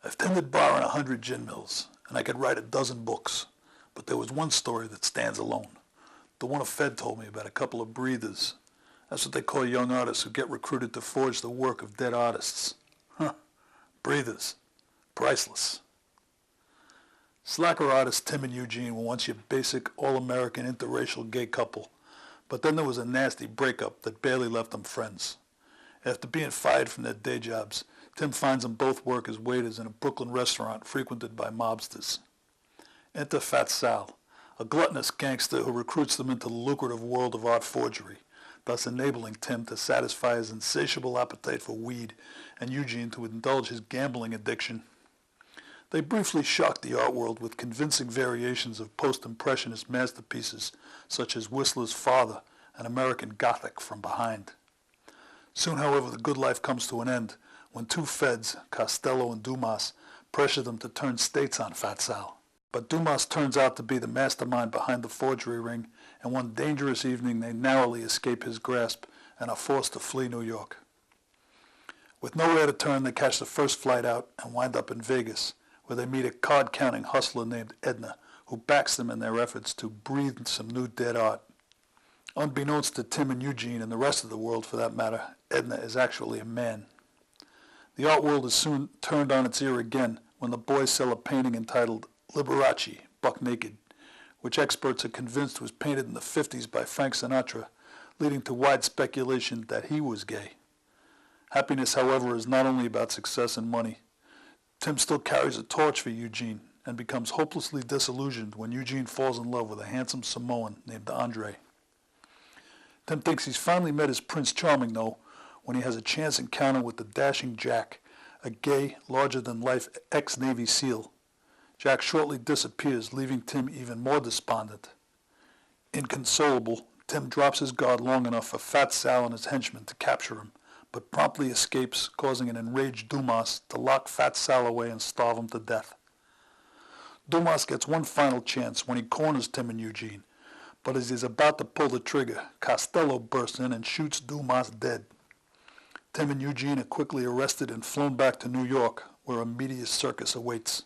I've tended bar in 100 gin mills, and I could write a dozen books, but there was one story that stands alone. The one a Fed told me about a couple of breathers. That's what they call young artists who get recruited to forge the work of dead artists. Huh. Breathers. Priceless. Slacker artists Tim and Eugene were once your basic, all-American interracial gay couple, but then there was a nasty breakup that barely left them friends. After being fired from their day jobs, Tim finds them both work as waiters in a Brooklyn restaurant frequented by mobsters. Enter Fat Sal, a gluttonous gangster who recruits them into the lucrative world of art forgery, thus enabling Tim to satisfy his insatiable appetite for weed and Eugene to indulge his gambling addiction. They briefly shocked the art world with convincing variations of post-impressionist masterpieces such as Whistler's Father and American Gothic from Behind. Soon, however, the good life comes to an end when two feds, Costello and Dumas, pressure them to turn states on Fat Sal. But Dumas turns out to be the mastermind behind the forgery ring, and one dangerous evening they narrowly escape his grasp and are forced to flee New York. With nowhere to turn, they catch the first flight out and wind up in Vegas, where they meet a card-counting hustler named Edna, who backs them in their efforts to breathe some new dead art. Unbeknownst to Tim and Eugene and the rest of the world, for that matter, Edna is actually a man. The art world is soon turned on its ear again when the boys sell a painting entitled Liberace, Buck Naked, which experts are convinced was painted in the 50s by Frank Sinatra, leading to wide speculation that he was gay. Happiness, however, is not only about success and money. Tim still carries a torch for Eugene and becomes hopelessly disillusioned when Eugene falls in love with a handsome Samoan named Andre. Tim thinks he's finally met his Prince Charming, though, when he has a chance encounter with the dashing Jack, a gay, larger-than-life ex-Navy SEAL. Jack shortly disappears, leaving Tim even more despondent. Inconsolable, Tim drops his guard long enough for Fat Sal and his henchmen to capture him, but promptly escapes, causing an enraged Dumas to lock Fat Sal away and starve him to death. Dumas gets one final chance when he corners Tim and Eugene, but as he's about to pull the trigger, Costello bursts in and shoots Dumas dead. Tim and Eugene are quickly arrested and flown back to New York, where a media circus awaits.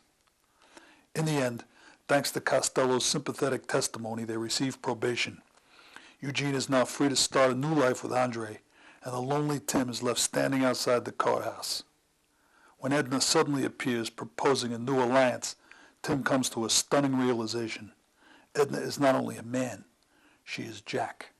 In the end, thanks to Costello's sympathetic testimony, they receive probation. Eugene is now free to start a new life with Andre, and the lonely Tim is left standing outside the courthouse. When Edna suddenly appears proposing a new alliance, Tim comes to a stunning realization. Edna is not only a man, she is Jack.